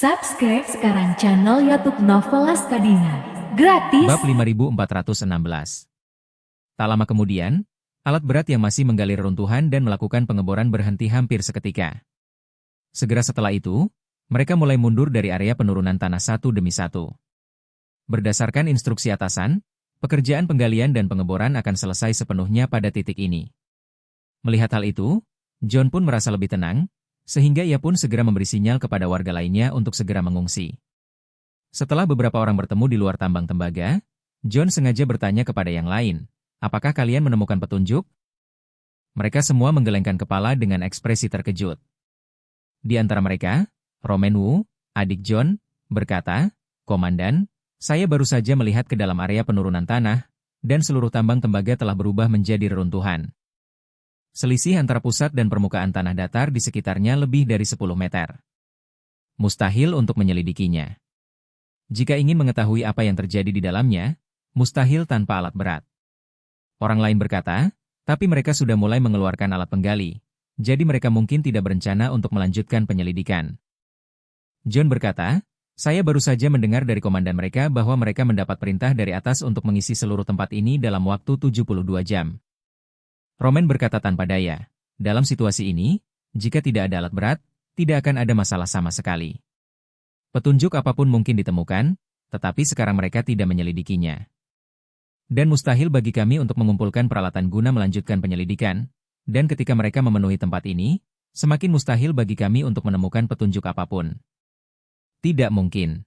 Subscribe sekarang channel YouTube Novelas Kadina. Gratis. Bab 5416. Tak lama kemudian, alat berat yang masih menggali reruntuhan dan melakukan pengeboran berhenti hampir seketika. Segera setelah itu, mereka mulai mundur dari area penurunan tanah satu demi satu. Berdasarkan instruksi atasan, pekerjaan penggalian dan pengeboran akan selesai sepenuhnya pada titik ini. Melihat hal itu, John pun merasa lebih tenang, sehingga ia pun segera memberi sinyal kepada warga lainnya untuk segera mengungsi. Setelah beberapa orang bertemu di luar tambang tembaga, John sengaja bertanya kepada yang lain, "Apakah kalian menemukan petunjuk?" Mereka semua menggelengkan kepala dengan ekspresi terkejut. Di antara mereka, Roman Wu, adik John, berkata, "Komandan, saya baru saja melihat ke dalam area penurunan tanah, dan seluruh tambang tembaga telah berubah menjadi reruntuhan. Selisih antara pusat dan permukaan tanah datar di sekitarnya lebih dari 10 meter. Mustahil untuk menyelidikinya. Jika ingin mengetahui apa yang terjadi di dalamnya, mustahil tanpa alat berat." Orang lain berkata, "Tapi mereka sudah mulai mengeluarkan alat penggali, jadi mereka mungkin tidak berencana untuk melanjutkan penyelidikan." John berkata, "Saya baru saja mendengar dari komandan mereka bahwa mereka mendapat perintah dari atas untuk mengisi seluruh tempat ini dalam waktu 72 jam. Roman berkata tanpa daya, "Dalam situasi ini, jika tidak ada alat berat, tidak akan ada masalah sama sekali. Petunjuk apapun mungkin ditemukan, tetapi sekarang mereka tidak menyelidikinya. Dan mustahil bagi kami untuk mengumpulkan peralatan guna melanjutkan penyelidikan, dan ketika mereka memenuhi tempat ini, semakin mustahil bagi kami untuk menemukan petunjuk apapun. Tidak mungkin."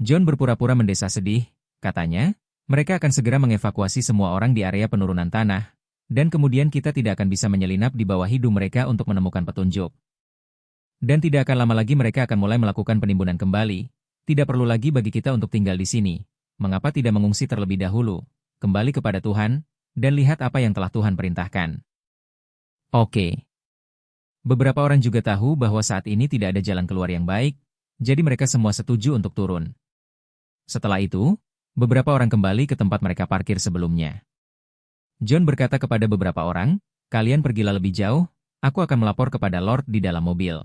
John berpura-pura mendesah sedih, katanya, "Mereka akan segera mengevakuasi semua orang di area penurunan tanah, dan kemudian kita tidak akan bisa menyelinap di bawah hidung mereka untuk menemukan petunjuk. Dan tidak akan lama lagi mereka akan mulai melakukan penimbunan kembali. Tidak perlu lagi bagi kita untuk tinggal di sini. Mengapa tidak mengungsi terlebih dahulu, kembali kepada Tuhan, dan lihat apa yang telah Tuhan perintahkan?" Oke. Beberapa orang juga tahu bahwa saat ini tidak ada jalan keluar yang baik, jadi mereka semua setuju untuk turun. Setelah itu, beberapa orang kembali ke tempat mereka parkir sebelumnya. John berkata kepada beberapa orang, "Kalian pergilah lebih jauh, aku akan melapor kepada Lord di dalam mobil."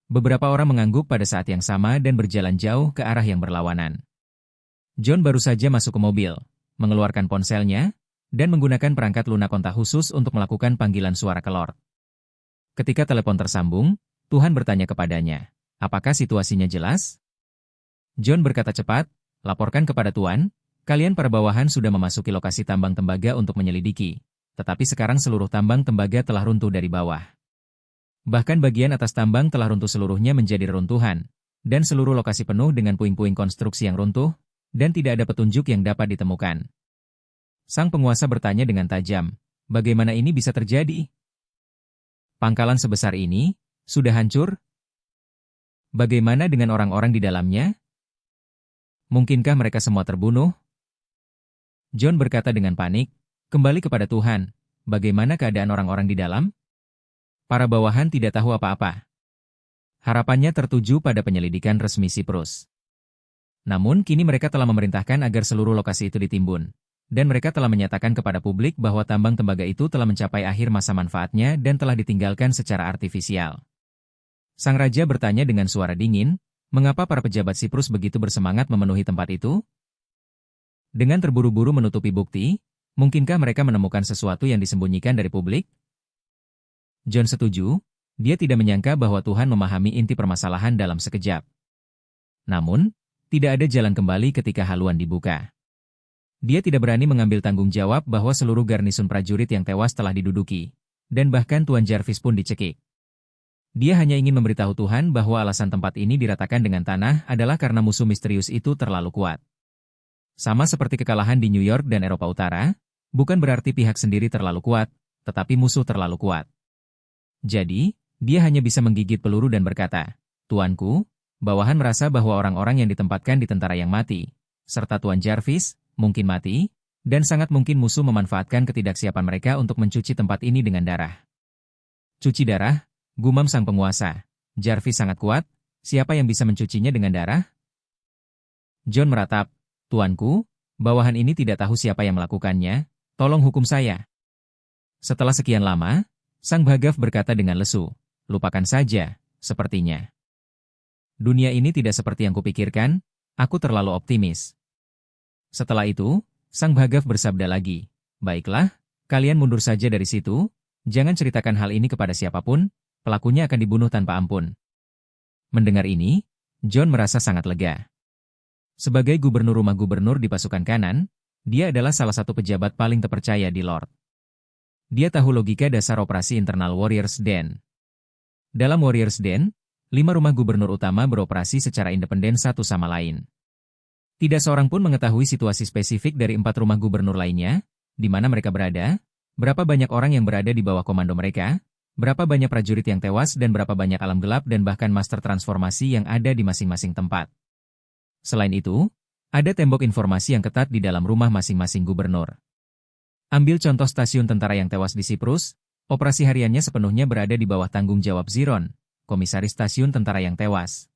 Beberapa orang mengangguk pada saat yang sama dan berjalan jauh ke arah yang berlawanan. John baru saja masuk ke mobil, mengeluarkan ponselnya, dan menggunakan perangkat lunak kontak khusus untuk melakukan panggilan suara ke Lord. Ketika telepon tersambung, Tuhan bertanya kepadanya, "Apakah situasinya jelas?" John berkata cepat, "Laporkan kepada Tuan, kalian para bawahan sudah memasuki lokasi tambang tembaga untuk menyelidiki, tetapi sekarang seluruh tambang tembaga telah runtuh dari bawah. Bahkan bagian atas tambang telah runtuh seluruhnya menjadi reruntuhan, dan seluruh lokasi penuh dengan puing-puing konstruksi yang runtuh, dan tidak ada petunjuk yang dapat ditemukan." Sang penguasa bertanya dengan tajam, "Bagaimana ini bisa terjadi? Pangkalan sebesar ini sudah hancur? Bagaimana dengan orang-orang di dalamnya? Mungkinkah mereka semua terbunuh?" John berkata dengan panik, "Kembali kepada Tuhan, bagaimana keadaan orang-orang di dalam?" Para bawahan tidak tahu apa-apa. Harapannya tertuju pada penyelidikan resmi Siprus. Namun kini mereka telah memerintahkan agar seluruh lokasi itu ditimbun, dan mereka telah menyatakan kepada publik bahwa tambang tembaga itu telah mencapai akhir masa manfaatnya dan telah ditinggalkan secara artifisial. Sang raja bertanya dengan suara dingin, "Mengapa para pejabat Siprus begitu bersemangat memenuhi tempat itu? Dengan terburu-buru menutupi bukti, mungkinkah mereka menemukan sesuatu yang disembunyikan dari publik?" John setuju, dia tidak menyangka bahwa Tuhan memahami inti permasalahan dalam sekejap. Namun, tidak ada jalan kembali ketika haluan dibuka. Dia tidak berani mengambil tanggung jawab bahwa seluruh garnisun prajurit yang tewas telah diduduki, dan bahkan Tuan Jarvis pun dicekik. Dia hanya ingin memberitahu Tuhan bahwa alasan tempat ini diratakan dengan tanah adalah karena musuh misterius itu terlalu kuat. Sama seperti kekalahan di New York dan Eropa Utara, bukan berarti pihak sendiri terlalu kuat, tetapi musuh terlalu kuat. Jadi, dia hanya bisa menggigit peluru dan berkata, "Tuanku, bawahan merasa bahwa orang-orang yang ditempatkan di tentara yang mati, serta Tuan Jarvis, mungkin mati, dan sangat mungkin musuh memanfaatkan ketidaksiapan mereka untuk mencuci tempat ini dengan darah." "Cuci darah?" gumam sang penguasa. "Jarvis sangat kuat, siapa yang bisa mencucinya dengan darah?" John meratap, "Tuanku, bawahan ini tidak tahu siapa yang melakukannya, tolong hukum saya." Setelah sekian lama, sang Bhagav berkata dengan lesu, "Lupakan saja, sepertinya." Dunia ini tidak seperti yang kupikirkan, aku terlalu optimis. Setelah itu, Sang Bhagav bersabda lagi, baiklah, kalian mundur saja dari situ, jangan ceritakan hal ini kepada siapapun, pelakunya akan dibunuh tanpa ampun. Mendengar ini, John merasa sangat lega. Sebagai gubernur rumah gubernur di pasukan kanan, dia adalah salah satu pejabat paling terpercaya di Lord. Dia tahu logika dasar operasi internal Warriors Den. Dalam Warriors Den, 5 rumah gubernur utama beroperasi secara independen satu sama lain. Tidak seorang pun mengetahui situasi spesifik dari 4 rumah gubernur lainnya, di mana mereka berada, berapa banyak orang yang berada di bawah komando mereka, berapa banyak prajurit yang tewas dan berapa banyak alam gelap dan bahkan master transformasi yang ada di masing-masing tempat. Selain itu, ada tembok informasi yang ketat di dalam rumah masing-masing gubernur. Ambil contoh stasiun tentara yang tewas di Siprus, operasi hariannya sepenuhnya berada di bawah tanggung jawab Ziron, komisaris stasiun tentara yang tewas.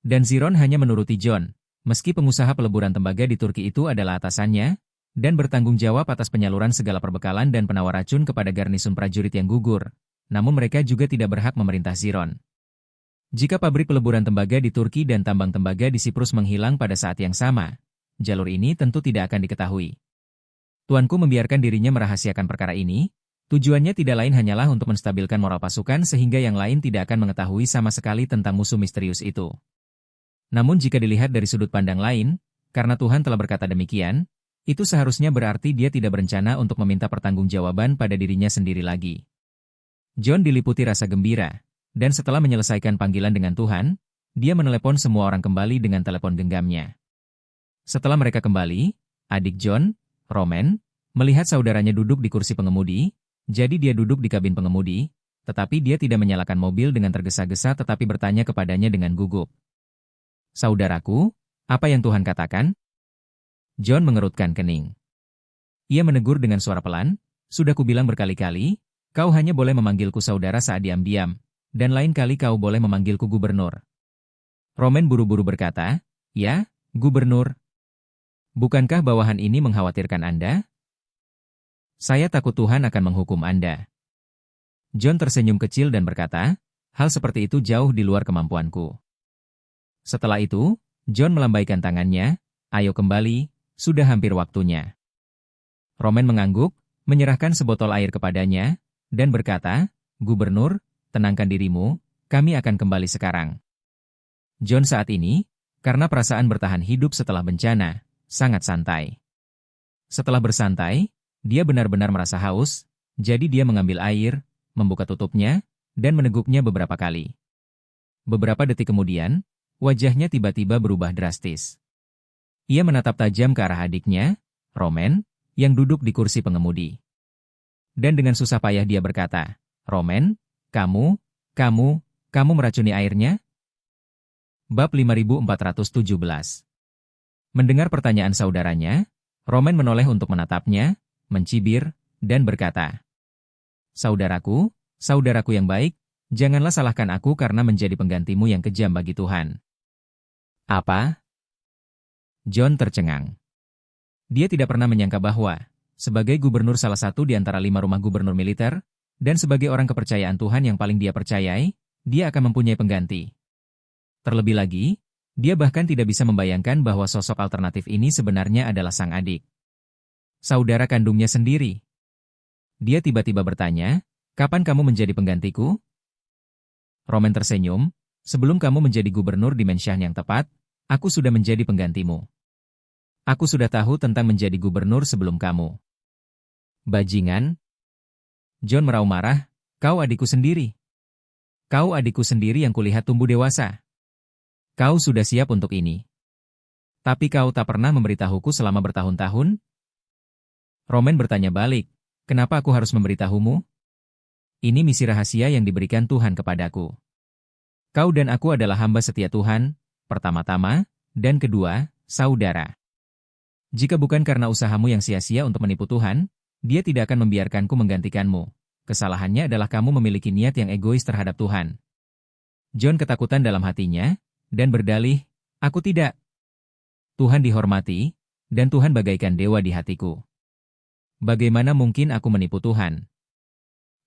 Dan Ziron hanya menuruti John, meski pengusaha peleburan tembaga di Turki itu adalah atasannya, dan bertanggung jawab atas penyaluran segala perbekalan dan penawar racun kepada garnisun prajurit yang gugur, namun mereka juga tidak berhak memerintah Ziron. Jika pabrik peleburan tembaga di Turki dan tambang tembaga di Siprus menghilang pada saat yang sama, jalur ini tentu tidak akan diketahui. Tuanku membiarkan dirinya merahasiakan perkara ini, tujuannya tidak lain hanyalah untuk menstabilkan moral pasukan sehingga yang lain tidak akan mengetahui sama sekali tentang musuh misterius itu. Namun jika dilihat dari sudut pandang lain, karena Tuhan telah berkata demikian, itu seharusnya berarti dia tidak berencana untuk meminta pertanggungjawaban pada dirinya sendiri lagi. John diliputi rasa gembira, dan setelah menyelesaikan panggilan dengan Tuhan, dia menelepon semua orang kembali dengan telepon genggamnya. Setelah mereka kembali, adik John, Roman, melihat saudaranya duduk di kursi pengemudi, jadi dia duduk di kabin pengemudi, tetapi dia tidak menyalakan mobil dengan tergesa-gesa tetapi bertanya kepadanya dengan gugup. Saudaraku, apa yang Tuhan katakan? John mengerutkan kening. Ia menegur dengan suara pelan, sudah kubilang berkali-kali, kau hanya boleh memanggilku saudara saat diam-diam, dan lain kali kau boleh memanggilku gubernur. Roman buru-buru berkata, ya, gubernur. Bukankah bawahan ini mengkhawatirkan Anda? Saya takut Tuhan akan menghukum Anda. John tersenyum kecil dan berkata, hal seperti itu jauh di luar kemampuanku. Setelah itu, John melambaikan tangannya, ayo kembali, sudah hampir waktunya. Roman mengangguk, menyerahkan sebotol air kepadanya, dan berkata, Gubernur, tenangkan dirimu, kami akan kembali sekarang. John saat ini, karena perasaan bertahan hidup setelah bencana, sangat santai. Setelah bersantai, dia benar-benar merasa haus, jadi dia mengambil air, membuka tutupnya, dan meneguknya beberapa kali. Beberapa detik kemudian, wajahnya tiba-tiba berubah drastis. Ia menatap tajam ke arah adiknya, Roman, yang duduk di kursi pengemudi. Dan dengan susah payah dia berkata, Roman, kamu meracuni airnya? Bab 5417. Mendengar pertanyaan saudaranya, Roman menoleh untuk menatapnya, mencibir, dan berkata, saudaraku yang baik, janganlah salahkan aku karena menjadi penggantimu yang kejam bagi Tuhan. Apa? John tercengang. Dia tidak pernah menyangka bahwa, sebagai gubernur salah satu di antara 5 rumah gubernur militer, dan sebagai orang kepercayaan Tuhan yang paling dia percayai, dia akan mempunyai pengganti. Terlebih lagi, dia bahkan tidak bisa membayangkan bahwa sosok alternatif ini sebenarnya adalah sang adik. Saudara kandungnya sendiri. Dia tiba-tiba bertanya, kapan kamu menjadi penggantiku? Roman tersenyum, sebelum kamu menjadi gubernur di Menshan yang tepat, aku sudah menjadi penggantimu. Aku sudah tahu tentang menjadi gubernur sebelum kamu. Bajingan. John meraung marah, kau adikku sendiri. Kau adikku sendiri yang kulihat tumbuh dewasa. Kau sudah siap untuk ini. Tapi kau tak pernah memberitahuku selama bertahun-tahun? Roman bertanya balik, kenapa aku harus memberitahumu? Ini misi rahasia yang diberikan Tuhan kepadaku. Kau dan aku adalah hamba setia Tuhan, pertama-tama, dan kedua, saudara. Jika bukan karena usahamu yang sia-sia untuk menipu Tuhan, Dia tidak akan membiarkanku menggantikanmu. Kesalahannya adalah kamu memiliki niat yang egois terhadap Tuhan. John ketakutan dalam hatinya, dan berdalih, aku tidak. Tuhan dihormati, dan Tuhan bagaikan dewa di hatiku. Bagaimana mungkin aku menipu Tuhan?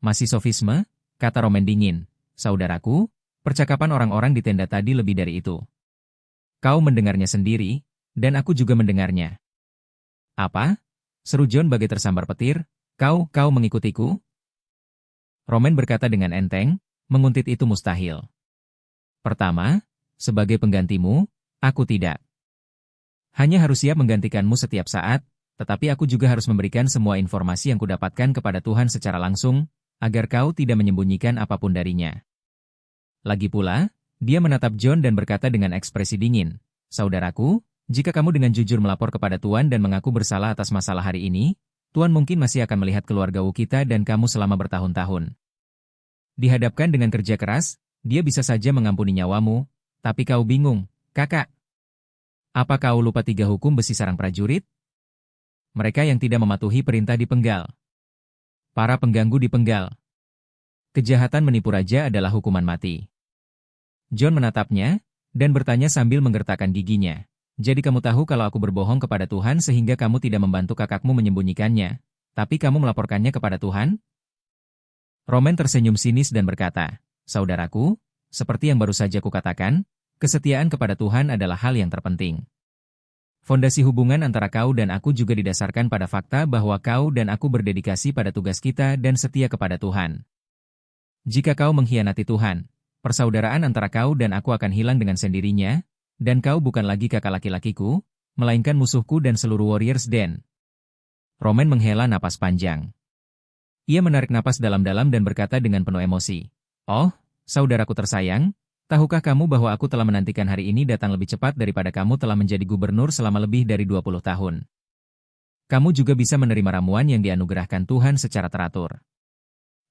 Masih sofisme, kata Roman dingin. Saudaraku, percakapan orang-orang di tenda tadi lebih dari itu. Kau mendengarnya sendiri, dan aku juga mendengarnya. Apa? Seru John bagai tersambar petir. Kau mengikutiku? Roman berkata dengan enteng, menguntit itu mustahil. Pertama, sebagai penggantimu, aku tidak. Hanya harus siap menggantikanmu setiap saat, tetapi aku juga harus memberikan semua informasi yang kudapatkan kepada Tuhan secara langsung, agar kau tidak menyembunyikan apapun darinya. Lagi pula, dia menatap John dan berkata dengan ekspresi dingin, "Saudaraku, jika kamu dengan jujur melapor kepada Tuhan dan mengaku bersalah atas masalah hari ini, Tuhan mungkin masih akan melihat keluarga kita dan kamu selama bertahun-tahun. Dihadapkan dengan kerja keras, dia bisa saja mengampuni nyawamu, tapi kau bingung, kakak. Apa kau lupa 3 hukum besi sarang prajurit? Mereka yang tidak mematuhi perintah dipenggal. Para pengganggu dipenggal. Kejahatan menipu raja adalah hukuman mati." John menatapnya, dan bertanya sambil menggertakkan giginya. "Jadi kamu tahu kalau aku berbohong kepada Tuhan sehingga kamu tidak membantu kakakmu menyembunyikannya, tapi kamu melaporkannya kepada Tuhan?" Roman tersenyum sinis dan berkata, "Saudaraku, seperti yang baru saja kukatakan, kesetiaan kepada Tuhan adalah hal yang terpenting. Fondasi hubungan antara kau dan aku juga didasarkan pada fakta bahwa kau dan aku berdedikasi pada tugas kita dan setia kepada Tuhan. Jika kau mengkhianati Tuhan, persaudaraan antara kau dan aku akan hilang dengan sendirinya, dan kau bukan lagi kakak laki-lakiku, melainkan musuhku dan seluruh Warriors Den." Roman menghela napas panjang. Ia menarik napas dalam-dalam dan berkata dengan penuh emosi, "Oh, saudaraku tersayang, tahukah kamu bahwa aku telah menantikan hari ini datang lebih cepat daripada kamu telah menjadi gubernur selama lebih dari 20 tahun. Kamu juga bisa menerima ramuan yang dianugerahkan Tuhan secara teratur.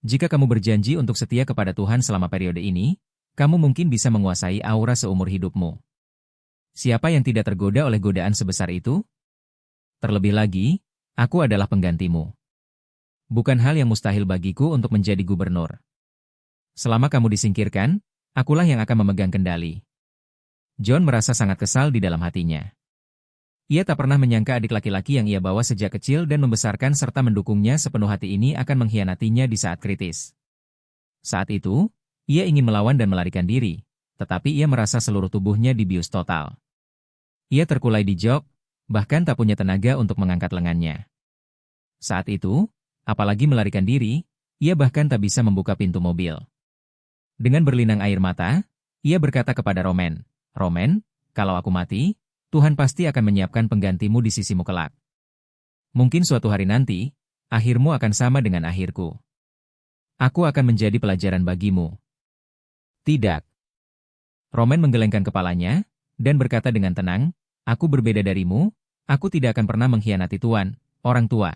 Jika kamu berjanji untuk setia kepada Tuhan selama periode ini, kamu mungkin bisa menguasai aura seumur hidupmu. Siapa yang tidak tergoda oleh godaan sebesar itu? Terlebih lagi, aku adalah penggantimu. Bukan hal yang mustahil bagiku untuk menjadi gubernur. Selama kamu disingkirkan, akulah yang akan memegang kendali." John merasa sangat kesal di dalam hatinya. Ia tak pernah menyangka adik laki-laki yang ia bawa sejak kecil dan membesarkan serta mendukungnya sepenuh hati ini akan mengkhianatinya di saat kritis. Saat itu, ia ingin melawan dan melarikan diri, tetapi ia merasa seluruh tubuhnya dibius total. Ia terkulai di jok, bahkan tak punya tenaga untuk mengangkat lengannya. Saat itu, apalagi melarikan diri, ia bahkan tak bisa membuka pintu mobil. Dengan berlinang air mata, ia berkata kepada Roman, "Roman, kalau aku mati, Tuhan pasti akan menyiapkan penggantimu di sisimu kelak. Mungkin suatu hari nanti, akhirmu akan sama dengan akhirku. Aku akan menjadi pelajaran bagimu." "Tidak." Roman menggelengkan kepalanya, dan berkata dengan tenang, "Aku berbeda darimu, aku tidak akan pernah mengkhianati Tuhan, orang tua."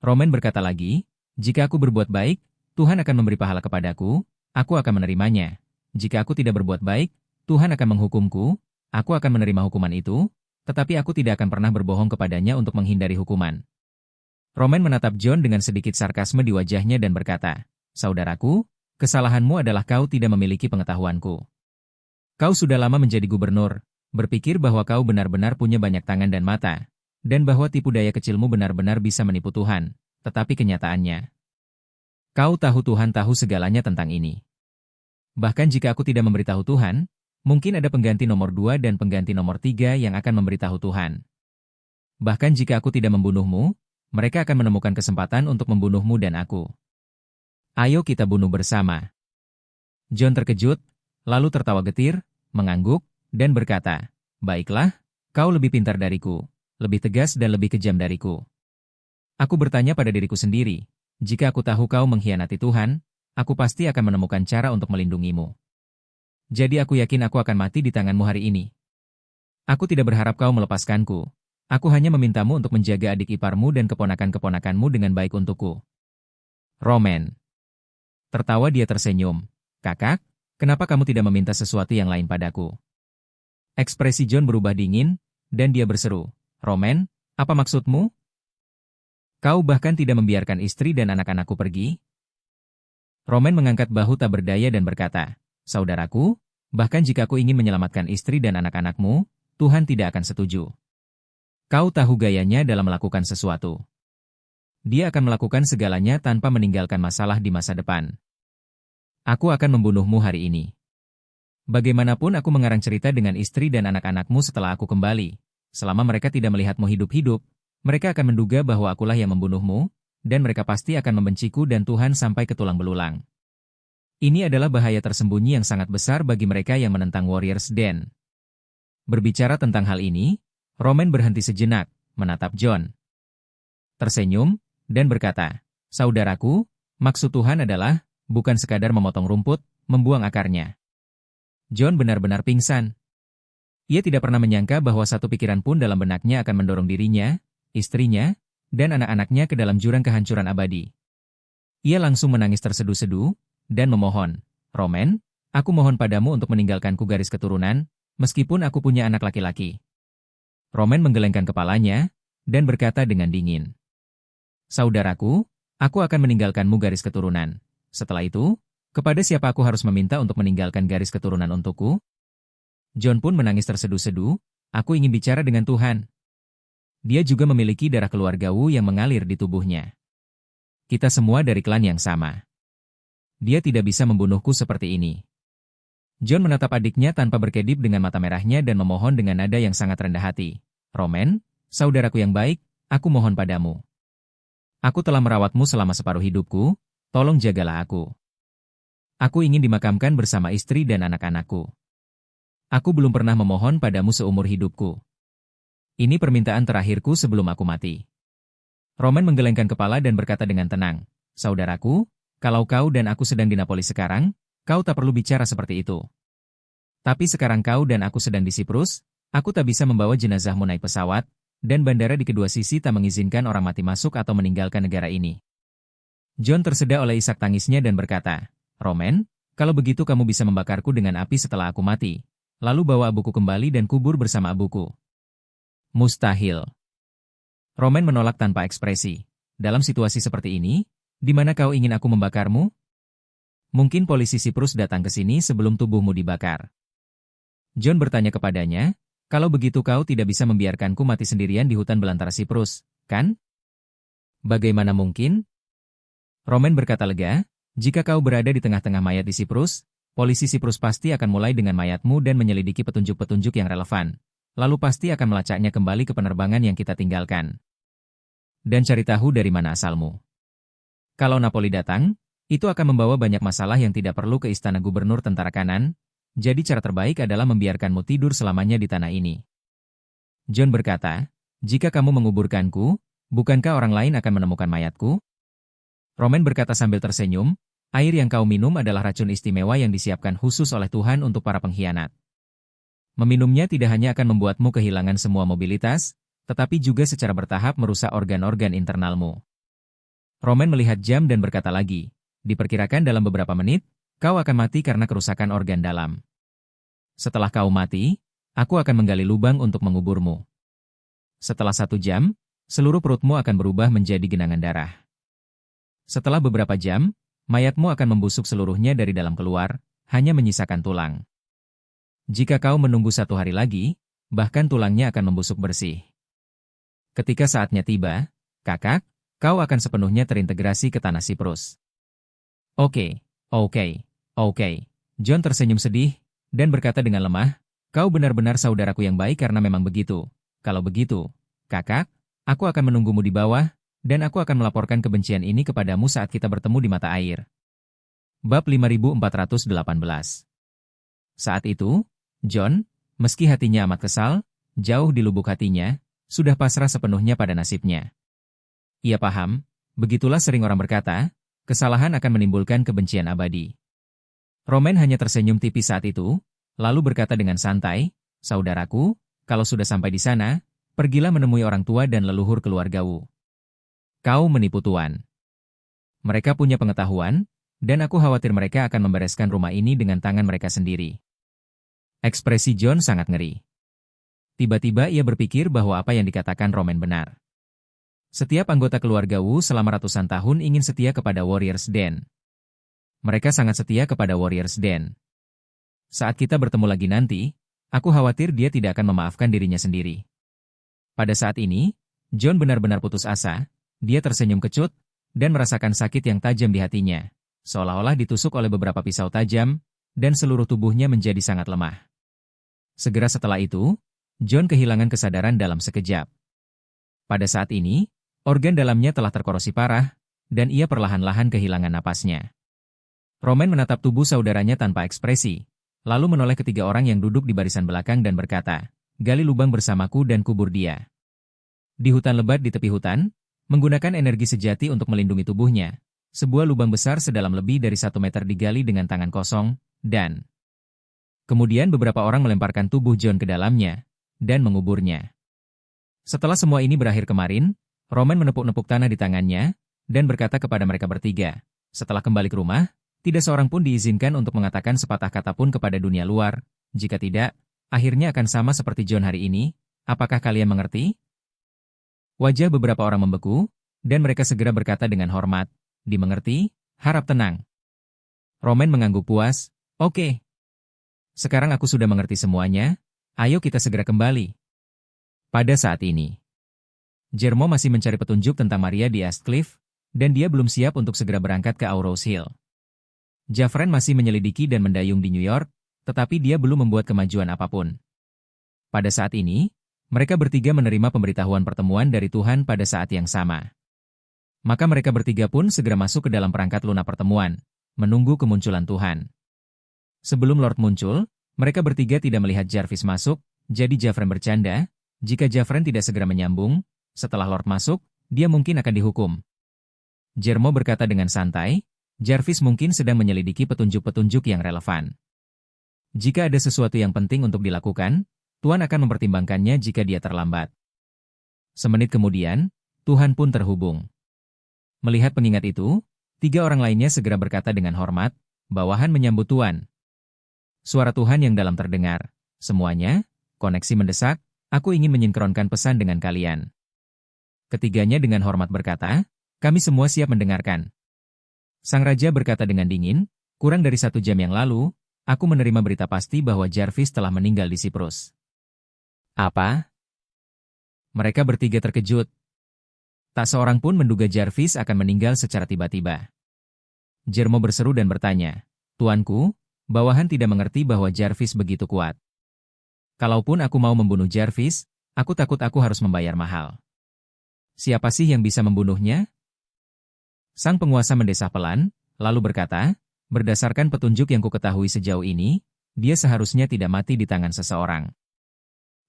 Roman berkata lagi, "Jika aku berbuat baik, Tuhan akan memberi pahala kepadaku, aku akan menerimanya. Jika aku tidak berbuat baik, Tuhan akan menghukumku, aku akan menerima hukuman itu, tetapi aku tidak akan pernah berbohong kepadanya untuk menghindari hukuman." Roman menatap John dengan sedikit sarkasme di wajahnya dan berkata, "Saudaraku, kesalahanmu adalah kau tidak memiliki pengetahuanku. Kau sudah lama menjadi gubernur, berpikir bahwa kau benar-benar punya banyak tangan dan mata, dan bahwa tipu daya kecilmu benar-benar bisa menipu Tuhan, tetapi kenyataannya, kau tahu Tuhan tahu segalanya tentang ini. Bahkan jika aku tidak memberitahu Tuhan, mungkin ada pengganti nomor 2 dan pengganti nomor 3 yang akan memberitahu Tuhan. Bahkan jika aku tidak membunuhmu, mereka akan menemukan kesempatan untuk membunuhmu dan aku. Ayo kita bunuh bersama." John terkejut, lalu tertawa getir, mengangguk, dan berkata, "Baiklah, kau lebih pintar dariku, lebih tegas dan lebih kejam dariku. Aku bertanya pada diriku sendiri, jika aku tahu kau mengkhianati Tuhan, aku pasti akan menemukan cara untuk melindungimu. Jadi aku yakin aku akan mati di tanganmu hari ini. Aku tidak berharap kau melepaskanku. Aku hanya memintamu untuk menjaga adik iparmu dan keponakan-keponakanmu dengan baik untukku." Roman. Tertawa dia tersenyum. "Kakak, kenapa kamu tidak meminta sesuatu yang lain padaku?" Ekspresi John berubah dingin, dan dia berseru, "Roman, apa maksudmu? Kau bahkan tidak membiarkan istri dan anak-anakku pergi?" Roman mengangkat bahu tak berdaya dan berkata, "Saudaraku, bahkan jika aku ingin menyelamatkan istri dan anak-anakmu, Tuhan tidak akan setuju. Kau tahu gayanya dalam melakukan sesuatu. Dia akan melakukan segalanya tanpa meninggalkan masalah di masa depan. Aku akan membunuhmu hari ini." Bagaimanapun aku mengarang cerita dengan istri dan anak-anakmu setelah aku kembali. Selama mereka tidak melihatmu hidup-hidup, mereka akan menduga bahwa akulah yang membunuhmu, dan mereka pasti akan membenciku dan Tuhan sampai ke tulang belulang. Ini adalah bahaya tersembunyi yang sangat besar bagi mereka yang menentang Warriors Den. Berbicara tentang hal ini, Roman berhenti sejenak, menatap John. Tersenyum, dan berkata, "Saudaraku, maksud Tuhan adalah, bukan sekadar memotong rumput, membuang akarnya." John benar-benar pingsan. Ia tidak pernah menyangka bahwa satu pikiran pun dalam benaknya akan mendorong dirinya, istrinya, dan anak-anaknya ke dalam jurang kehancuran abadi. Ia langsung menangis terseduh-seduh, dan memohon, "Roman, aku mohon padamu untuk meninggalkanku garis keturunan, meskipun aku punya anak laki-laki." Roman menggelengkan kepalanya, dan berkata dengan dingin, "Saudaraku, aku akan meninggalkanmu garis keturunan. Setelah itu, kepada siapa aku harus meminta untuk meninggalkan garis keturunan untukku?" John pun menangis terseduh-seduh, "Aku ingin bicara dengan Tuhan. Dia juga memiliki darah keluarga Wu yang mengalir di tubuhnya. Kita semua dari klan yang sama. Dia tidak bisa membunuhku seperti ini." John menatap adiknya tanpa berkedip dengan mata merahnya dan memohon dengan nada yang sangat rendah hati, "Roman, saudaraku yang baik, aku mohon padamu. Aku telah merawatmu selama separuh hidupku, tolong jagalah aku. Aku ingin dimakamkan bersama istri dan anak-anakku. Aku belum pernah memohon padamu seumur hidupku. Ini permintaan terakhirku sebelum aku mati." Roman menggelengkan kepala dan berkata dengan tenang, "Saudaraku, kalau kau dan aku sedang di Napoli sekarang, kau tak perlu bicara seperti itu. Tapi sekarang kau dan aku sedang di Siprus, aku tak bisa membawa jenazahmu naik pesawat, dan bandara di kedua sisi tak mengizinkan orang mati masuk atau meninggalkan negara ini." John tersedak oleh isak tangisnya dan berkata, "Roman, kalau begitu kamu bisa membakarku dengan api setelah aku mati, lalu bawa abuku kembali dan kubur bersama abuku." "Mustahil." Roman menolak tanpa ekspresi. "Dalam situasi seperti ini, di mana kau ingin aku membakarmu? Mungkin polisi Siprus datang ke sini sebelum tubuhmu dibakar." John bertanya kepadanya, "Kalau begitu kau tidak bisa membiarkanku mati sendirian di hutan belantara Siprus, kan?" "Bagaimana mungkin?" Roman berkata lega, "Jika kau berada di tengah-tengah mayat di Siprus, polisi Siprus pasti akan mulai dengan mayatmu dan menyelidiki petunjuk-petunjuk yang relevan. Lalu pasti akan melacaknya kembali ke penerbangan yang kita tinggalkan. Dan cari tahu dari mana asalmu. Kalau Napoli datang, itu akan membawa banyak masalah yang tidak perlu ke istana gubernur tentara kanan, jadi cara terbaik adalah membiarkanmu tidur selamanya di tanah ini." John berkata, "Jika kamu menguburkanku, bukankah orang lain akan menemukan mayatku?" Roman berkata sambil tersenyum, "Air yang kau minum adalah racun istimewa yang disiapkan khusus oleh Tuhan untuk para pengkhianat. Meminumnya tidak hanya akan membuatmu kehilangan semua mobilitas, tetapi juga secara bertahap merusak organ-organ internalmu." Roman melihat jam dan berkata lagi, "Diperkirakan dalam beberapa menit, kau akan mati karena kerusakan organ dalam. Setelah kau mati, aku akan menggali lubang untuk menguburmu. Setelah 1 jam, seluruh perutmu akan berubah menjadi genangan darah. Setelah beberapa jam, mayatmu akan membusuk seluruhnya dari dalam keluar, hanya menyisakan tulang. Jika kau menunggu 1 hari lagi, bahkan tulangnya akan membusuk bersih. Ketika saatnya tiba, kakak, kau akan sepenuhnya terintegrasi ke tanah Siprus." Oke. John tersenyum sedih, dan berkata dengan lemah, "Kau benar-benar saudaraku yang baik karena memang begitu. Kalau begitu, kakak, aku akan menunggumu di bawah, dan aku akan melaporkan kebencian ini kepadamu saat kita bertemu di mata air." Bab 5418. Saat itu, John, meski hatinya amat kesal, jauh di lubuk hatinya, sudah pasrah sepenuhnya pada nasibnya. Ia paham, begitulah sering orang berkata, kesalahan akan menimbulkan kebencian abadi. Roman hanya tersenyum tipis saat itu, lalu berkata dengan santai, "Saudaraku, kalau sudah sampai di sana, pergilah menemui orang tua dan leluhur keluargamu. Kau menipu Tuan. Mereka punya pengetahuan, dan aku khawatir mereka akan membereskan rumah ini dengan tangan mereka sendiri." Ekspresi John sangat ngeri. Tiba-tiba ia berpikir bahwa apa yang dikatakan Roman benar. Setiap anggota keluarga Wu selama ratusan tahun ingin setia kepada Warriors Den. Mereka sangat setia kepada Warriors Den. Saat kita bertemu lagi nanti, aku khawatir dia tidak akan memaafkan dirinya sendiri. Pada saat ini, John benar-benar putus asa, dia tersenyum kecut, dan merasakan sakit yang tajam di hatinya, seolah-olah ditusuk oleh beberapa pisau tajam, dan seluruh tubuhnya menjadi sangat lemah. Segera setelah itu, John kehilangan kesadaran dalam sekejap. Pada saat ini, organ dalamnya telah terkorosi parah, dan ia perlahan-lahan kehilangan napasnya. Roman menatap tubuh saudaranya tanpa ekspresi, lalu menoleh ketiga orang yang duduk di barisan belakang dan berkata, "Gali lubang bersamaku dan kubur dia." Di hutan lebat di tepi hutan, menggunakan energi sejati untuk melindungi tubuhnya, sebuah lubang besar sedalam lebih dari 1 meter digali dengan tangan kosong, dan kemudian beberapa orang melemparkan tubuh John ke dalamnya, dan menguburnya. Setelah semua ini berakhir kemarin, Roman menepuk-nepuk tanah di tangannya, dan berkata kepada mereka bertiga, setelah kembali ke rumah, tidak seorang pun diizinkan untuk mengatakan sepatah kata pun kepada dunia luar, jika tidak, akhirnya akan sama seperti John hari ini, apakah kalian mengerti? Wajah beberapa orang membeku, dan mereka segera berkata dengan hormat, "Dimengerti, harap tenang." Roman mengangguk puas, "Oke. Sekarang aku sudah mengerti semuanya, ayo kita segera kembali." Pada saat ini, Jermo masih mencari petunjuk tentang Maria di Eastcliff, dan dia belum siap untuk segera berangkat ke Aurous Hill. Jafren masih menyelidiki dan mendayung di New York, tetapi dia belum membuat kemajuan apapun. Pada saat ini, mereka bertiga menerima pemberitahuan pertemuan dari Tuhan pada saat yang sama. Maka mereka bertiga pun segera masuk ke dalam perangkat lunak pertemuan, menunggu kemunculan Tuhan. Sebelum Lord muncul, mereka bertiga tidak melihat Jarvis masuk, jadi Jafren bercanda, jika Jafren tidak segera menyambung, setelah Lord masuk, dia mungkin akan dihukum. Jermo berkata dengan santai, Jarvis mungkin sedang menyelidiki petunjuk-petunjuk yang relevan. Jika ada sesuatu yang penting untuk dilakukan, Tuhan akan mempertimbangkannya jika dia terlambat. Semenit kemudian, Tuhan pun terhubung. Melihat pengingat itu, 3 orang lainnya segera berkata dengan hormat, "Bawahan menyambut Tuan." Suara Tuhan yang dalam terdengar, "Semuanya, koneksi mendesak, aku ingin menyinkronkan pesan dengan kalian." Ketiganya dengan hormat berkata, "Kami semua siap mendengarkan." Sang Raja berkata dengan dingin, "Kurang dari 1 jam yang lalu, aku menerima berita pasti bahwa Jarvis telah meninggal di Siprus." "Apa?" Mereka bertiga terkejut. Tak seorang pun menduga Jarvis akan meninggal secara tiba-tiba. Jermo berseru dan bertanya, "Tuanku, bawahan tidak mengerti bahwa Jarvis begitu kuat. Kalaupun aku mau membunuh Jarvis, aku takut aku harus membayar mahal. Siapa sih yang bisa membunuhnya?" Sang penguasa mendesah pelan, lalu berkata, "Berdasarkan petunjuk yang kuketahui sejauh ini, dia seharusnya tidak mati di tangan seseorang."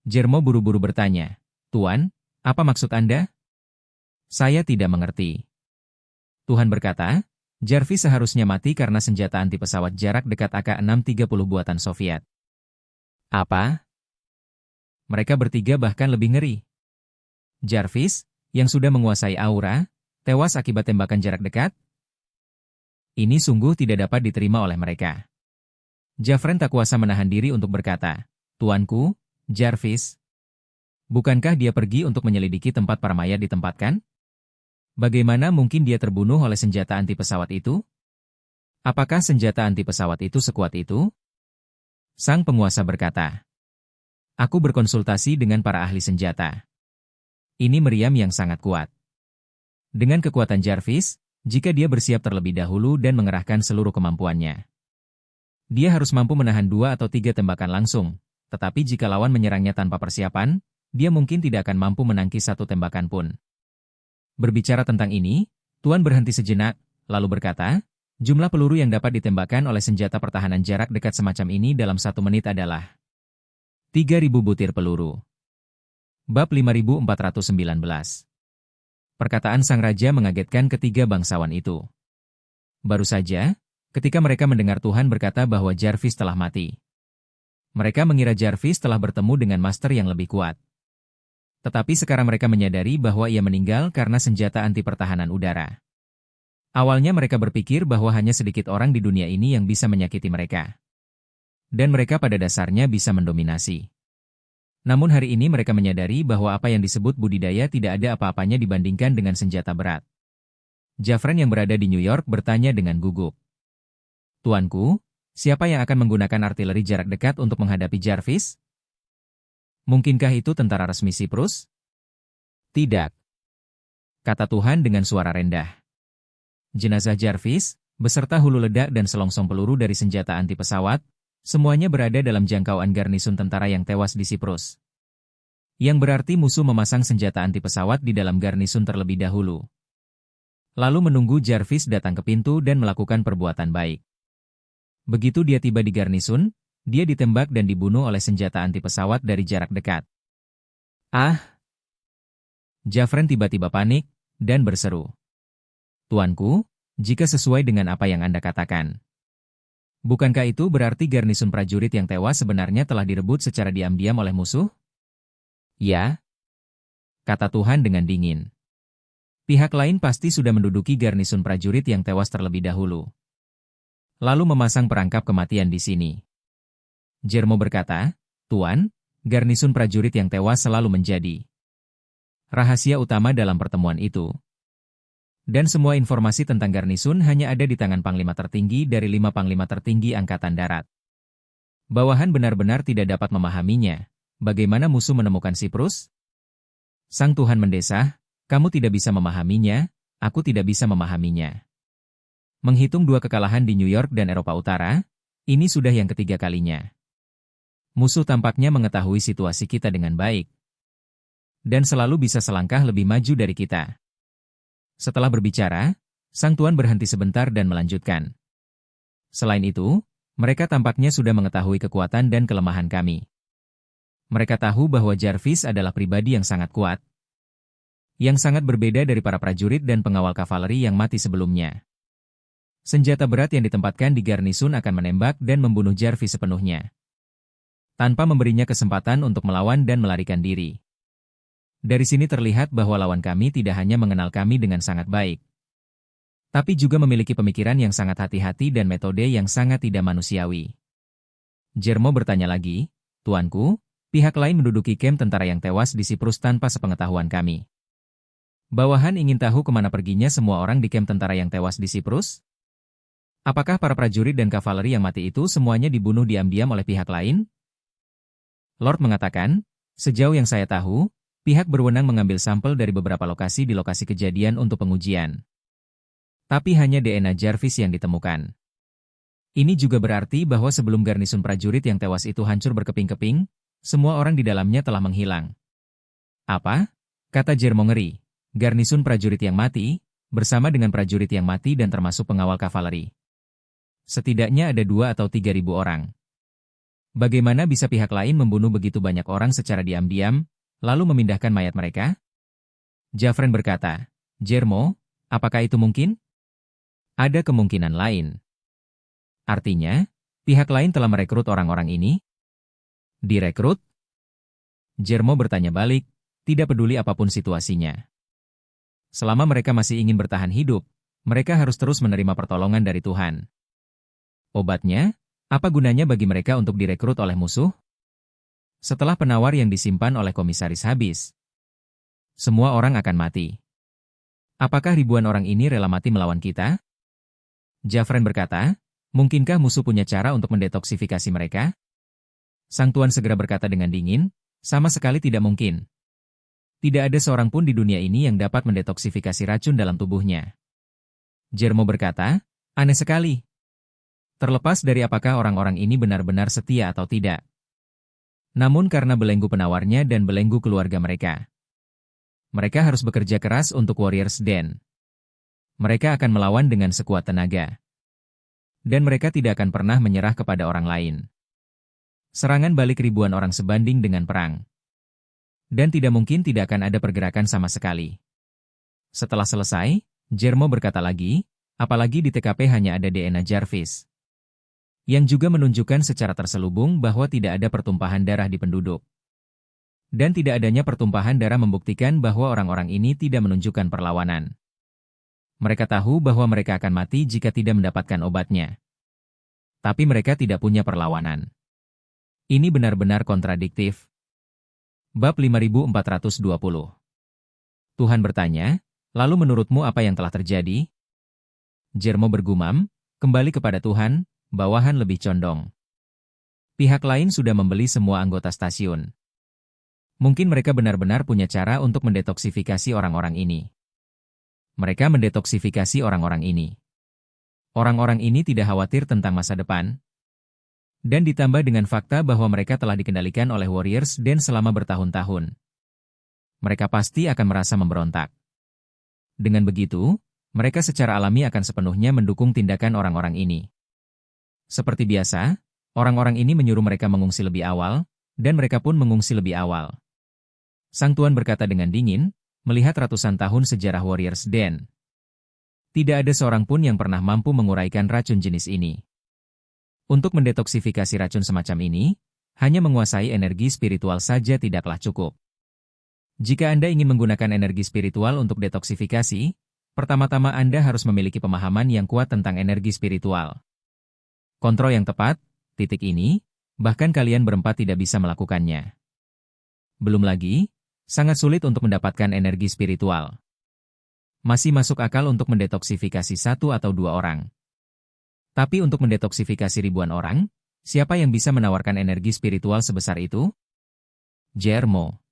Jermo buru-buru bertanya, "Tuan, apa maksud Anda?" "Saya tidak mengerti." Tuhan berkata, "Jarvis seharusnya mati karena senjata anti pesawat jarak dekat AK-630 buatan Soviet." "Apa?" Mereka bertiga bahkan lebih ngeri. Jarvis, yang sudah menguasai aura, tewas akibat tembakan jarak dekat? Ini sungguh tidak dapat diterima oleh mereka. Jafren tak kuasa menahan diri untuk berkata, "Tuanku, Jarvis, bukankah dia pergi untuk menyelidiki tempat para mayat ditempatkan? Bagaimana mungkin dia terbunuh oleh senjata anti pesawat itu? Apakah senjata anti pesawat itu sekuat itu?" Sang penguasa berkata, "Aku berkonsultasi dengan para ahli senjata. Ini meriam yang sangat kuat. Dengan kekuatan Jarvis, jika dia bersiap terlebih dahulu dan mengerahkan seluruh kemampuannya, dia harus mampu menahan 2 atau 3 tembakan langsung. Tetapi jika lawan menyerangnya tanpa persiapan, dia mungkin tidak akan mampu menangkis 1 tembakan pun." Berbicara tentang ini, Tuan berhenti sejenak, lalu berkata, "Jumlah peluru yang dapat ditembakkan oleh senjata pertahanan jarak dekat semacam ini dalam 1 menit adalah 3.000 butir peluru." Bab 5419. Perkataan sang raja mengagetkan ketiga bangsawan itu. Baru saja, ketika mereka mendengar Tuhan berkata bahwa Jarvis telah mati, mereka mengira Jarvis telah bertemu dengan master yang lebih kuat. Tetapi sekarang mereka menyadari bahwa ia meninggal karena senjata anti pertahanan udara. Awalnya mereka berpikir bahwa hanya sedikit orang di dunia ini yang bisa menyakiti mereka. Dan mereka pada dasarnya bisa mendominasi. Namun hari ini mereka menyadari bahwa apa yang disebut budidaya tidak ada apa-apanya dibandingkan dengan senjata berat. Jafren yang berada di New York bertanya dengan gugup, "Tuanku, siapa yang akan menggunakan artileri jarak dekat untuk menghadapi Jarvis? Mungkinkah itu tentara resmi Siprus?" "Tidak," kata Tuhan dengan suara rendah. "Jenazah Jarvis, beserta hulu ledak dan selongsong peluru dari senjata anti pesawat, semuanya berada dalam jangkauan garnisun tentara yang tewas di Siprus. Yang berarti musuh memasang senjata anti pesawat di dalam garnisun terlebih dahulu. Lalu menunggu Jarvis datang ke pintu dan melakukan perbuatan baik. Begitu dia tiba di garnisun, dia ditembak dan dibunuh oleh senjata anti pesawat dari jarak dekat. Ah! Jafren tiba-tiba panik dan berseru. Tuanku, jika sesuai dengan apa yang Anda katakan. Bukankah itu berarti garnisun prajurit yang tewas sebenarnya telah direbut secara diam-diam oleh musuh? Ya, kata Tuhan dengan dingin. Pihak lain pasti sudah menduduki garnisun prajurit yang tewas terlebih dahulu. Lalu memasang perangkap kematian di sini. Jermo berkata, Tuan, garnisun prajurit yang tewas selalu menjadi rahasia utama dalam pertemuan itu. Dan semua informasi tentang garnisun hanya ada di tangan Panglima tertinggi dari 5 Panglima tertinggi Angkatan Darat. Bawahan benar-benar tidak dapat memahaminya. Bagaimana musuh menemukan Siprus? Sang Tuhan mendesah, kamu tidak bisa memahaminya, aku tidak bisa memahaminya. Menghitung 2 kekalahan di New York dan Eropa Utara, ini sudah yang ketiga kalinya. Musuh tampaknya mengetahui situasi kita dengan baik. Dan selalu bisa selangkah lebih maju dari kita. Setelah berbicara, Sang Tuan berhenti sebentar dan melanjutkan. Selain itu, mereka tampaknya sudah mengetahui kekuatan dan kelemahan kami. Mereka tahu bahwa Jarvis adalah pribadi yang sangat kuat. Yang sangat berbeda dari para prajurit dan pengawal kavaleri yang mati sebelumnya. Senjata berat yang ditempatkan di garnisun akan menembak dan membunuh Jarvis sepenuhnya. Tanpa memberinya kesempatan untuk melawan dan melarikan diri. Dari sini terlihat bahwa lawan kami tidak hanya mengenal kami dengan sangat baik, tapi juga memiliki pemikiran yang sangat hati-hati dan metode yang sangat tidak manusiawi. Jermo bertanya lagi, Tuanku, pihak lain menduduki kamp tentara yang tewas di Siprus tanpa sepengetahuan kami. Bawahan ingin tahu kemana perginya semua orang di kamp tentara yang tewas di Siprus? Apakah para prajurit dan kavaleri yang mati itu semuanya dibunuh diam-diam oleh pihak lain? Lord mengatakan, sejauh yang saya tahu, pihak berwenang mengambil sampel dari beberapa lokasi di lokasi kejadian untuk pengujian. Tapi hanya DNA Jarvis yang ditemukan. Ini juga berarti bahwa sebelum garnisun prajurit yang tewas itu hancur berkeping-keping, semua orang di dalamnya telah menghilang. Apa? Kata Jermo ngeri. Garnisun prajurit yang mati, bersama dengan prajurit yang mati dan termasuk pengawal kavaleri. Setidaknya ada 2 atau 3.000 orang. Bagaimana bisa pihak lain membunuh begitu banyak orang secara diam-diam, lalu memindahkan mayat mereka? Jafren berkata, Jermo, apakah itu mungkin? Ada kemungkinan lain. Artinya, pihak lain telah merekrut orang-orang ini? Direkrut? Jermo bertanya balik, tidak peduli apapun situasinya. Selama mereka masih ingin bertahan hidup, mereka harus terus menerima pertolongan dari Tuhan. Obatnya, apa gunanya bagi mereka untuk direkrut oleh musuh? Setelah penawar yang disimpan oleh komisaris habis, semua orang akan mati. Apakah ribuan orang ini rela mati melawan kita? Jafren berkata, mungkinkah musuh punya cara untuk mendetoksifikasi mereka? Sang Tuan segera berkata dengan dingin, sama sekali tidak mungkin. Tidak ada seorang pun di dunia ini yang dapat mendetoksifikasi racun dalam tubuhnya. Jermo berkata, aneh sekali. Terlepas dari apakah orang-orang ini benar-benar setia atau tidak. Namun karena belenggu penawarnya dan belenggu keluarga mereka. Mereka harus bekerja keras untuk Warriors Den. Mereka akan melawan dengan sekuat tenaga. Dan mereka tidak akan pernah menyerah kepada orang lain. Serangan balik ribuan orang sebanding dengan perang. Dan tidak mungkin tidak akan ada pergerakan sama sekali. Setelah selesai, Jermo berkata lagi, apalagi di TKP hanya ada DNA Jarvis. Yang juga menunjukkan secara terselubung bahwa tidak ada pertumpahan darah di penduduk. Dan tidak adanya pertumpahan darah membuktikan bahwa orang-orang ini tidak menunjukkan perlawanan. Mereka tahu bahwa mereka akan mati jika tidak mendapatkan obatnya. Tapi mereka tidak punya perlawanan. Ini benar-benar kontradiktif. Bab 5420. Tuhan bertanya, lalu menurutmu apa yang telah terjadi? Jermo bergumam, kembali kepada Tuhan, bawahan lebih condong. Pihak lain sudah membeli semua anggota stasiun. Mungkin mereka benar-benar punya cara untuk mendetoksifikasi orang-orang ini. Mereka mendetoksifikasi orang-orang ini. Orang-orang ini tidak khawatir tentang masa depan. Dan ditambah dengan fakta bahwa mereka telah dikendalikan oleh Warriors Den selama bertahun-tahun. Mereka pasti akan merasa memberontak. Dengan begitu, mereka secara alami akan sepenuhnya mendukung tindakan orang-orang ini. Seperti biasa, orang-orang ini menyuruh mereka mengungsi lebih awal, dan mereka pun mengungsi lebih awal. Sang Tuan berkata dengan dingin, melihat ratusan tahun sejarah Warriors Den. Tidak ada seorang pun yang pernah mampu menguraikan racun jenis ini. Untuk mendetoksifikasi racun semacam ini, hanya menguasai energi spiritual saja tidaklah cukup. Jika Anda ingin menggunakan energi spiritual untuk detoksifikasi, pertama-tama Anda harus memiliki pemahaman yang kuat tentang energi spiritual. Kontrol yang tepat, titik ini, bahkan kalian berempat tidak bisa melakukannya. Belum lagi, sangat sulit untuk mendapatkan energi spiritual. Masih masuk akal untuk mendetoksifikasi 1 atau 2 orang. Tapi untuk mendetoksifikasi ribuan orang, siapa yang bisa menawarkan energi spiritual sebesar itu? Jermo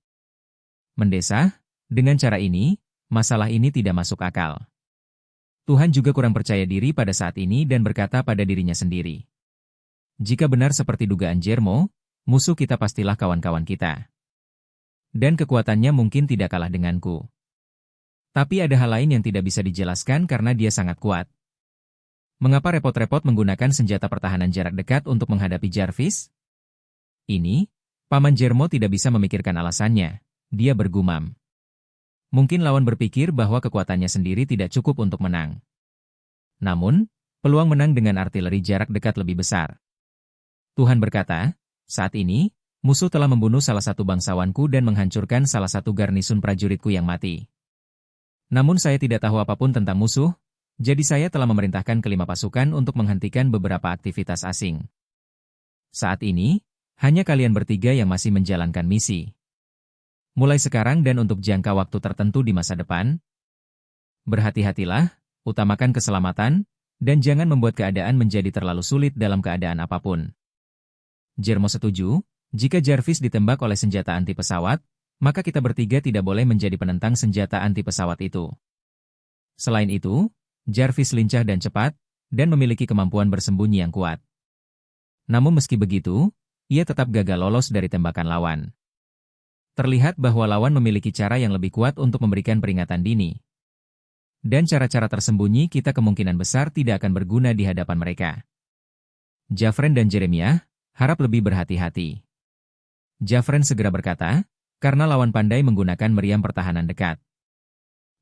mendesah, dengan cara ini, masalah ini tidak masuk akal. Tuhan juga kurang percaya diri pada saat ini dan berkata pada dirinya sendiri. Jika benar seperti dugaan Jermo, musuh kita pastilah kawan-kawan kita. Dan kekuatannya mungkin tidak kalah denganku. Tapi ada hal lain yang tidak bisa dijelaskan karena dia sangat kuat. Mengapa repot-repot menggunakan senjata pertahanan jarak dekat untuk menghadapi Jarvis? Ini, Paman Jermo tidak bisa memikirkan alasannya. Dia bergumam. Mungkin lawan berpikir bahwa kekuatannya sendiri tidak cukup untuk menang. Namun, peluang menang dengan artileri jarak dekat lebih besar. Tuhan berkata, saat ini, musuh telah membunuh salah satu bangsawanku dan menghancurkan salah satu garnisun prajuritku yang mati. Namun saya tidak tahu apapun tentang musuh, jadi saya telah memerintahkan kelima pasukan untuk menghentikan beberapa aktivitas asing. Saat ini, hanya kalian bertiga yang masih menjalankan misi. Mulai sekarang dan untuk jangka waktu tertentu di masa depan, berhati-hatilah, utamakan keselamatan, dan jangan membuat keadaan menjadi terlalu sulit dalam keadaan apapun. Jermo setuju, jika Jarvis ditembak oleh senjata anti pesawat, maka kita bertiga tidak boleh menjadi penentang senjata anti pesawat itu. Selain itu, Jarvis lincah dan cepat, dan memiliki kemampuan bersembunyi yang kuat. Namun meski begitu, ia tetap gagal lolos dari tembakan lawan. Terlihat bahwa lawan memiliki cara yang lebih kuat untuk memberikan peringatan dini. Dan cara-cara tersembunyi kita kemungkinan besar tidak akan berguna di hadapan mereka. Jafren dan Jeremiah harap lebih berhati-hati. Jafren segera berkata, karena lawan pandai menggunakan meriam pertahanan dekat.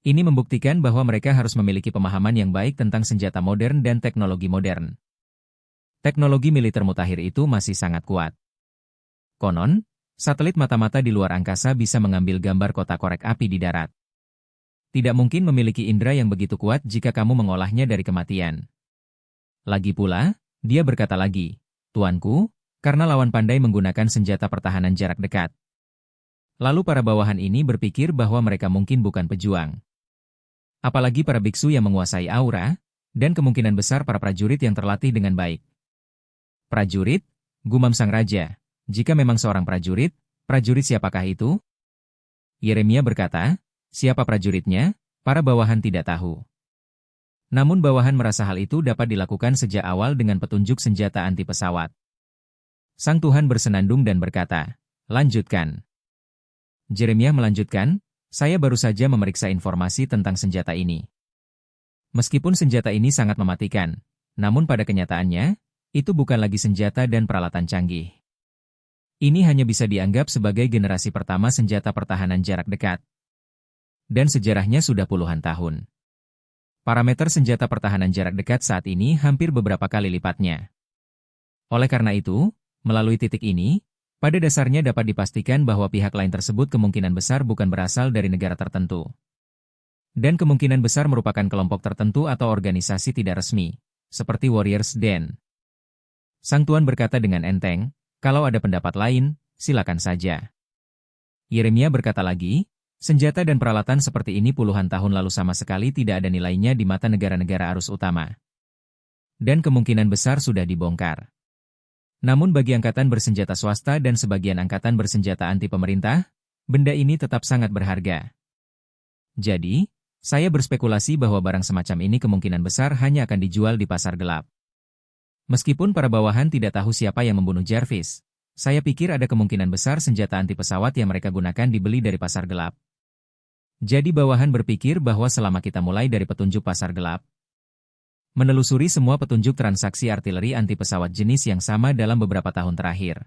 Ini membuktikan bahwa mereka harus memiliki pemahaman yang baik tentang senjata modern dan teknologi modern. Teknologi militer mutakhir itu masih sangat kuat. Konon, satelit mata-mata di luar angkasa bisa mengambil gambar kota korek api di darat. Tidak mungkin memiliki indera yang begitu kuat jika kamu mengolahnya dari kematian. Lagi pula, dia berkata lagi, Tuanku, karena lawan pandai menggunakan senjata pertahanan jarak dekat. Lalu para bawahan ini berpikir bahwa mereka mungkin bukan pejuang. Apalagi para biksu yang menguasai aura, dan kemungkinan besar para prajurit yang terlatih dengan baik. Prajurit, gumam sang raja, jika memang seorang prajurit, prajurit siapakah itu? Yeremia berkata, siapa prajuritnya, para bawahan tidak tahu. Namun bawahan merasa hal itu dapat dilakukan sejak awal dengan petunjuk senjata anti pesawat. Sang Tuhan bersenandung dan berkata, lanjutkan. Yeremia melanjutkan, saya baru saja memeriksa informasi tentang senjata ini. Meskipun senjata ini sangat mematikan, namun pada kenyataannya, itu bukan lagi senjata dan peralatan canggih. Ini hanya bisa dianggap sebagai generasi pertama senjata pertahanan jarak dekat. Dan sejarahnya sudah puluhan tahun. Parameter senjata pertahanan jarak dekat saat ini hampir beberapa kali lipatnya. Oleh karena itu, melalui titik ini, pada dasarnya dapat dipastikan bahwa pihak lain tersebut kemungkinan besar bukan berasal dari negara tertentu. Dan kemungkinan besar merupakan kelompok tertentu atau organisasi tidak resmi, seperti Warriors Den. Sang Tuan berkata dengan enteng, kalau ada pendapat lain, silakan saja. Yeremia berkata lagi, senjata dan peralatan seperti ini puluhan tahun lalu sama sekali tidak ada nilainya di mata negara-negara arus utama. Dan kemungkinan besar sudah dibongkar. Namun bagi angkatan bersenjata swasta dan sebagian angkatan bersenjata anti pemerintah, benda ini tetap sangat berharga. Jadi, Saya berspekulasi bahwa barang semacam ini kemungkinan besar hanya akan dijual di pasar gelap. Meskipun para bawahan tidak tahu siapa yang membunuh Jarvis, saya pikir ada kemungkinan besar senjata anti pesawat yang mereka gunakan dibeli dari pasar gelap. Jadi bawahan berpikir bahwa selama kita mulai dari petunjuk pasar gelap, menelusuri semua petunjuk transaksi artileri anti pesawat jenis yang sama dalam beberapa tahun terakhir,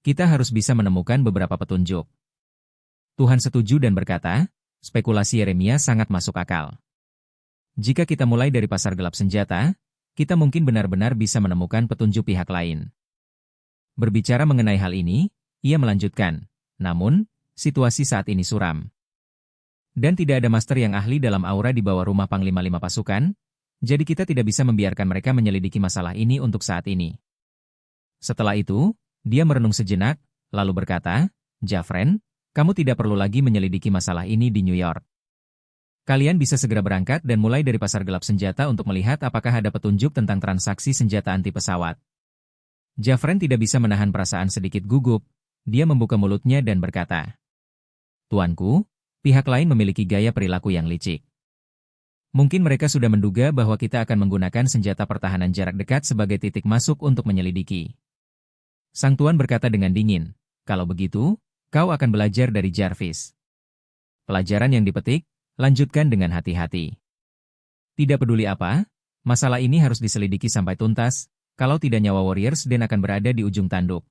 kita harus bisa menemukan beberapa petunjuk. Tuhan setuju dan berkata, spekulasi Yeremia sangat masuk akal. Jika kita mulai dari pasar gelap senjata, kita mungkin benar-benar bisa menemukan petunjuk pihak lain. Berbicara mengenai hal ini, ia melanjutkan, namun, situasi saat ini suram. Dan tidak ada master yang ahli dalam aura di bawah rumah Panglima 5 pasukan, jadi kita tidak bisa membiarkan mereka menyelidiki masalah ini untuk saat ini. Setelah itu, dia merenung sejenak, lalu berkata, Jafren, kamu tidak perlu lagi menyelidiki masalah ini di New York. Kalian bisa segera berangkat dan mulai dari pasar gelap senjata untuk melihat apakah ada petunjuk tentang transaksi senjata anti pesawat. Jafren tidak bisa menahan perasaan sedikit gugup, dia membuka mulutnya dan berkata, Tuanku, pihak lain memiliki gaya perilaku yang licik. Mungkin mereka sudah menduga bahwa kita akan menggunakan senjata pertahanan jarak dekat sebagai titik masuk untuk menyelidiki. Sang Tuan berkata dengan dingin, kalau begitu, kau akan belajar dari Jarvis. Pelajaran yang dipetik, lanjutkan dengan hati-hati. Tidak peduli apa, masalah ini harus diselidiki sampai tuntas, kalau tidak nyawa Warriors Den akan berada di ujung tanduk.